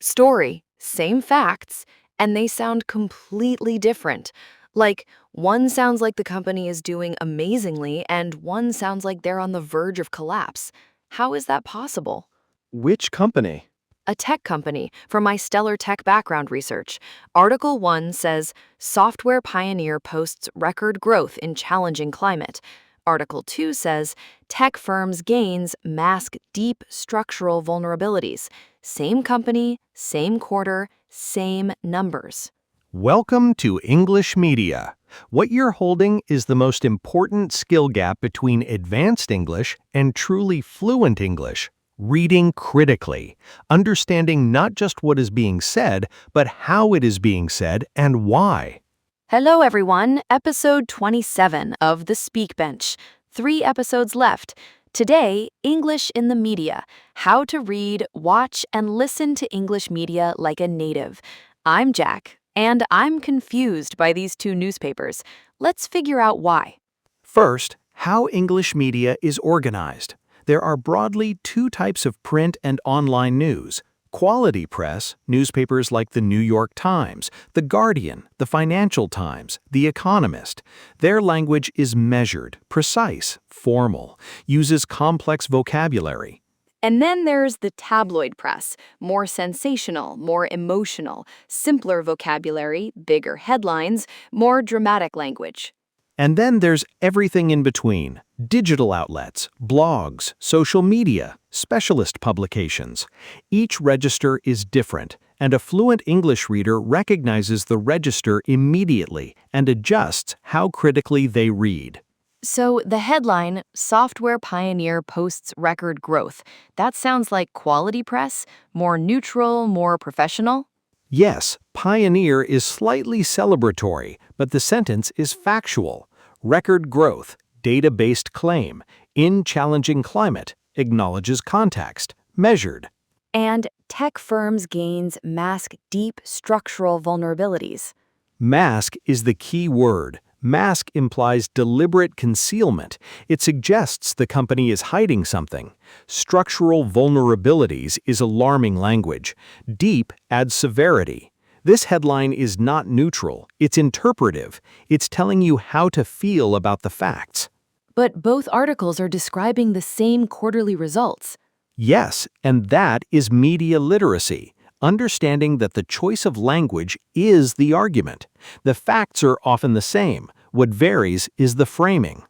Story, same facts, and they sound completely different. Like, one sounds like the company is doing amazingly, and one sounds like they're on the verge of collapse. How is that possible? Which company? A tech company from my stellar tech background research. Article 1 says software pioneer posts record growth in challenging climate. Article 2 says tech firms' gains mask deep structural vulnerabilities. Same company, same quarter, same numbers. Welcome to English Media. What you're holding is the most important skill gap between advanced English and truly fluent English. Reading critically, understanding not just what is being said, but how it is being said and why. Hello, everyone. Episode 27 of The Speak Bench. 3 episodes left. Today, English in the media. How to read, watch, and listen to English media like a native. I'm Jack, and I'm confused by these 2 newspapers. Let's figure out why. First, how English media is organized. There are broadly 2 types of print and online news. Quality press, newspapers like the New York Times, The Guardian, the Financial Times, The Economist. Their language is measured, precise, formal, uses complex vocabulary. And then there's the tabloid press, more sensational, more emotional, simpler vocabulary, bigger headlines, more dramatic language. And then there's everything in between. Digital outlets, blogs, social media, specialist publications. Each register is different, and a fluent English reader recognizes the register immediately and adjusts how critically they read. So the headline, Software Pioneer Posts Record Growth, that sounds like quality press, more neutral, more professional? Yes, pioneer is slightly celebratory, but the sentence is factual. Record growth, data-based claim, in challenging climate, acknowledges context, measured. And tech firms' gains mask deep structural vulnerabilities. Mask is the key word. Mask implies deliberate concealment. It suggests the company is hiding something. Structural vulnerabilities is alarming language. Deep adds severity. This headline is not neutral. It's interpretive. It's telling you how to feel about the facts. But both articles are describing the same quarterly results. Yes, and that is media literacy. Understanding that the choice of language is the argument. The facts are often the same. What varies is the framing.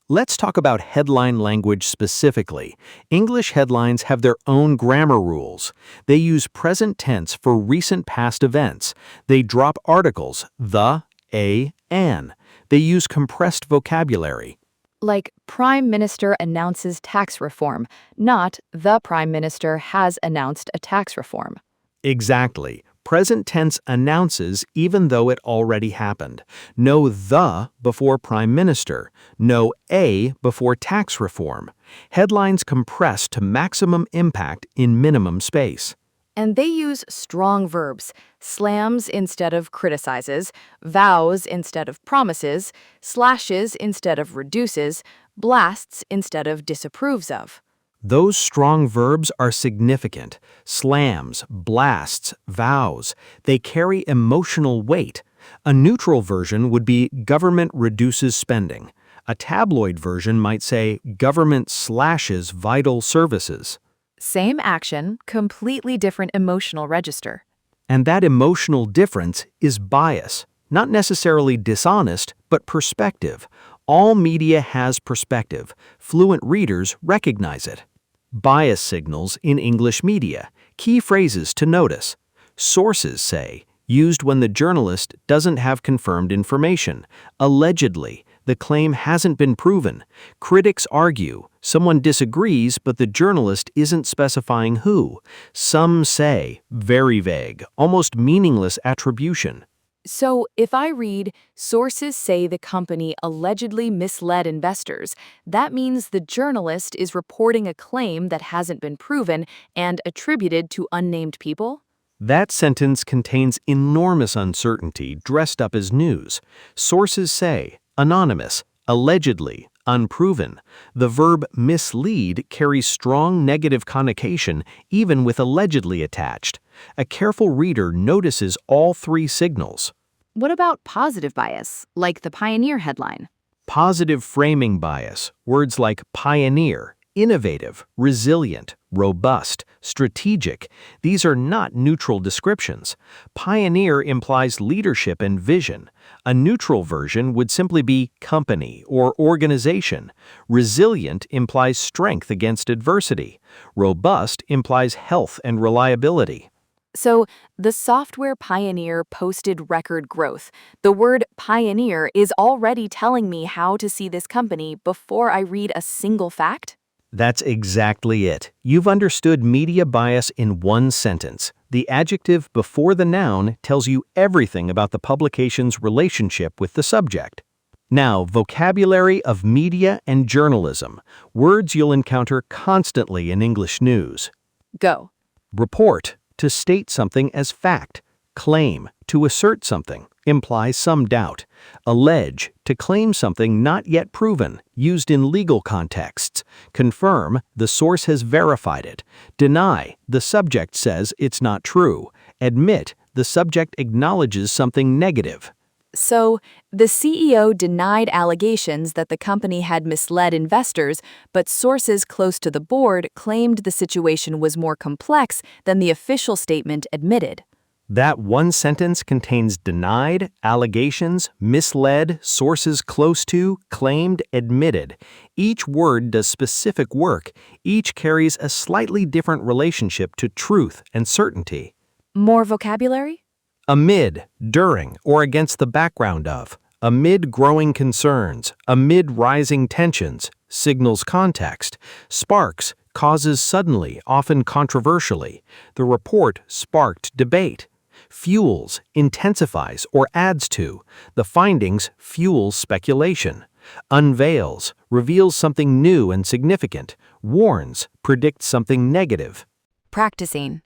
Let's talk about headline language specifically. English headlines have their own grammar rules. They use present tense for recent past events. They drop articles, the, a, an. They use compressed vocabulary. Like, Prime Minister announces tax reform, not the Prime Minister has announced a tax reform. Exactly. Present tense announces even though it already happened. No the before prime minister. No a before tax reform. Headlines compress to maximum impact in minimum space. And they use strong verbs, slams instead of criticizes, vows instead of promises, slashes instead of reduces, blasts instead of disapproves of. Those strong verbs are significant. Slams, blasts, vows. They carry emotional weight. A neutral version would be government reduces spending. A tabloid version might say government slashes vital services. Same action, completely different emotional register. And that emotional difference is bias. Not necessarily dishonest, but perspective. All media has perspective. Fluent readers recognize it. Bias signals in English media. Key phrases to notice. Sources say, used when the journalist doesn't have confirmed information. Allegedly, the claim hasn't been proven. Critics argue. Someone disagrees, but the journalist isn't specifying who. Some say, very vague, almost meaningless attribution. So, if I read, sources say the company allegedly misled investors, that means the journalist is reporting a claim that hasn't been proven and attributed to unnamed people? That sentence contains enormous uncertainty dressed up as news. Sources say, anonymous, allegedly, unproven. The verb mislead carries strong negative connotation even with allegedly attached. A careful reader notices all three signals. What about positive bias, like the Pioneer headline? Positive framing bias, words like pioneer, innovative, resilient, robust, strategic, these are not neutral descriptions. Pioneer implies leadership and vision. A neutral version would simply be company or organization. Resilient implies strength against adversity. Robust implies health and reliability. So, the software pioneer posted record growth. The word pioneer is already telling me how to see this company before I read a single fact? That's exactly it. You've understood media bias in one sentence. The adjective before the noun tells you everything about the publication's relationship with the subject. Now, vocabulary of media and journalism, words you'll encounter constantly in English news. Go. Report, to state something as fact. Claim, to assert something, implies some doubt. Allege, to claim something not yet proven, used in legal contexts. Confirm, the source has verified it. Deny, the subject says it's not true. Admit, the subject acknowledges something negative. So, the CEO denied allegations that the company had misled investors, but sources close to the board claimed the situation was more complex than the official statement admitted. That one sentence contains denied, allegations, misled, sources close to, claimed, admitted. Each word does specific work. Each carries a slightly different relationship to truth and certainty. More vocabulary? Amid, during, or against the background of. Amid growing concerns, amid rising tensions, signals context. Sparks, causes suddenly, often controversially. The report sparked debate. Fuels, intensifies or adds to. The findings fuel speculation. Unveils, reveals something new and significant. Warns, predicts something negative. Practicing.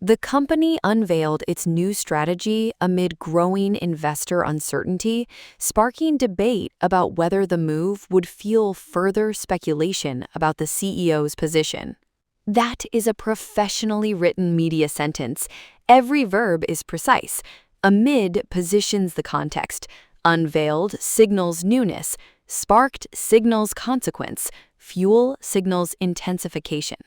The company unveiled its new strategy amid growing investor uncertainty, sparking debate about whether the move would fuel further speculation about the CEO's position. That is a professionally written media sentence. Every verb is precise. Amid positions the context. Unveiled signals newness. Sparked signals consequence. Fuel signals intensification.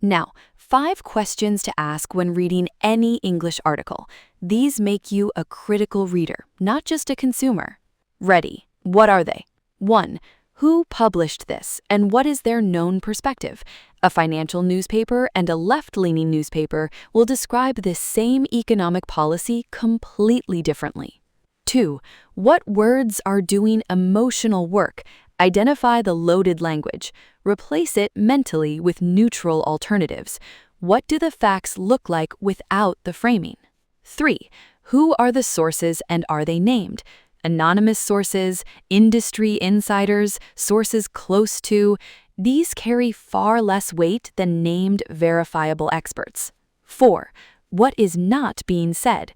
Now, 5 questions to ask when reading any English article. These make you a critical reader, not just a consumer. Ready. What are they? 1. Who published this, and what is their known perspective? A financial newspaper and a left-leaning newspaper will describe this same economic policy completely differently. 2. What words are doing emotional work? Identify the loaded language. Replace it mentally with neutral alternatives. What do the facts look like without the framing? 3. Who are the sources and are they named? Anonymous sources, industry insiders, sources close to, these carry far less weight than named verifiable experts. 4. What is not being said?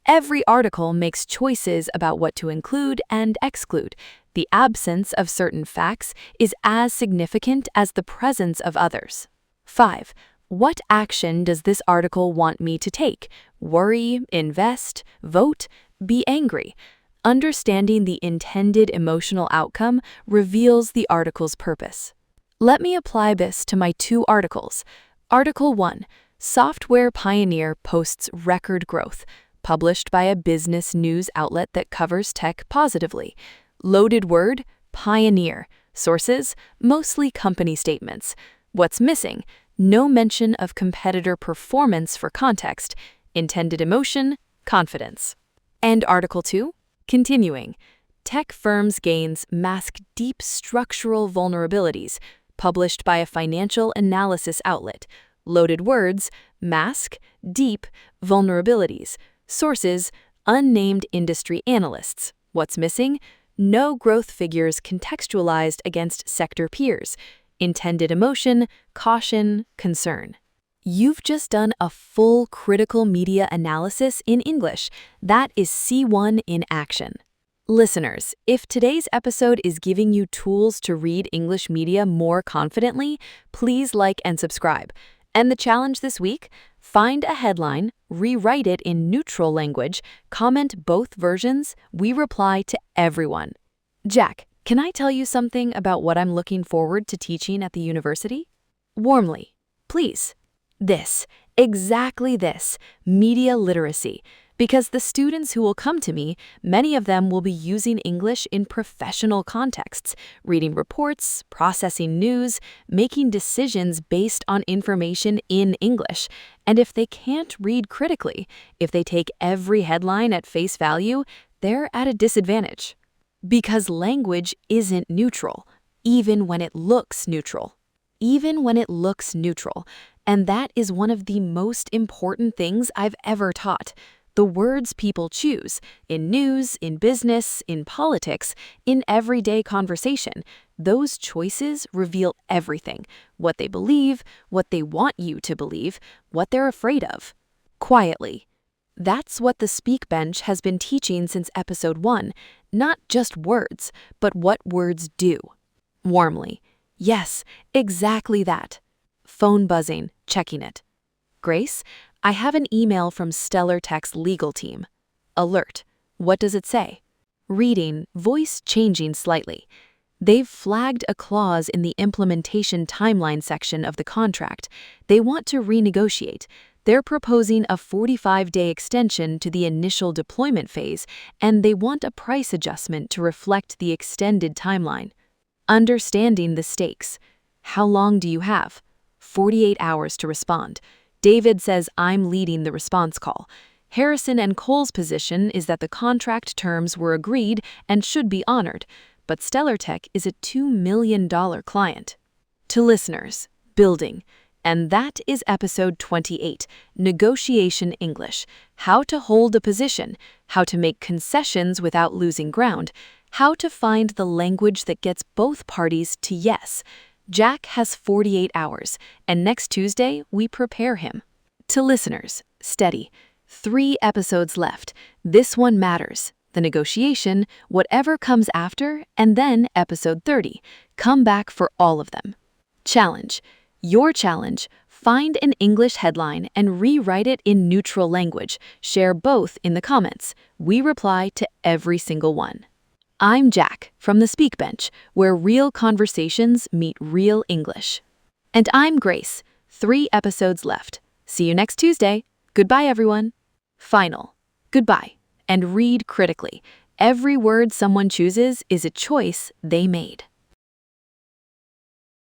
Every article makes choices about what to include and exclude. The absence of certain facts is as significant as the presence of others. 5. What action does this article want me to take? Worry, invest, vote, be angry. Understanding the intended emotional outcome reveals the article's purpose. Let me apply this to my 2 articles. Article 1. Software Pioneer posts record growth, published by a business news outlet that covers tech positively. Loaded word, pioneer. Sources, mostly company statements. What's missing? No mention of competitor performance for context. Intended emotion, confidence. And Article 2? Continuing. Tech firms' gains mask deep structural vulnerabilities, published by a financial analysis outlet. Loaded words, mask, deep, vulnerabilities. Sources, unnamed industry analysts. What's missing? No growth figures contextualized against sector peers. Intended emotion, caution, concern. You've just done a full critical media analysis in English. That is C1 in action. Listeners, if today's episode is giving you tools to read English media more confidently, please like and subscribe. And the challenge this week? Find a headline, rewrite it in neutral language, comment both versions, we reply to everyone. Jack, can I tell you something about what I'm looking forward to teaching at the university? Warmly, please. This, exactly this, media literacy. Because the students who will come to me, many of them will be using English in professional contexts, reading reports, processing news, making decisions based on information in English. And if they can't read critically, if they take every headline at face value, they're at a disadvantage. Because language isn't neutral, even when it looks neutral. Even when it looks neutral. And that is one of the most important things I've ever taught. The words people choose, in news, in business, in politics, in everyday conversation, those choices reveal everything. What they believe, what they want you to believe, what they're afraid of. Quietly. That's what the Speak Bench has been teaching since episode 1. Not just words, but what words do. Warmly. Yes, exactly that. Phone buzzing, checking it. Grace, I have an email from Stellar Tech's legal team. Alert. What does it say? Reading, voice changing slightly. They've flagged a clause in the implementation timeline section of the contract. They want to renegotiate. They're proposing a 45-day extension to the initial deployment phase, and they want a price adjustment to reflect the extended timeline. Understanding the stakes. How long do you have? 48 hours to respond. David says I'm leading the response call. Harrison and Cole's position is that the contract terms were agreed and should be honored, but Stellar Tech is a $2 million client. To listeners, building. And that is episode 28, Negotiation English. How to hold a position, how to make concessions without losing ground, how to find the language that gets both parties to yes. Jack has 48 hours, and next Tuesday, we prepare him. To listeners, steady. 3 episodes left. This one matters. The negotiation, whatever comes after, and then episode 30. Come back for all of them. Challenge. Your challenge. Find an English headline and rewrite it in neutral language. Share both in the comments. We reply to every single one. I'm Jack from the Speak Bench, where real conversations meet real English. And I'm Grace. 3 episodes left. See you next Tuesday. Goodbye, everyone. Final. Goodbye. And read critically. Every word someone chooses is a choice they made.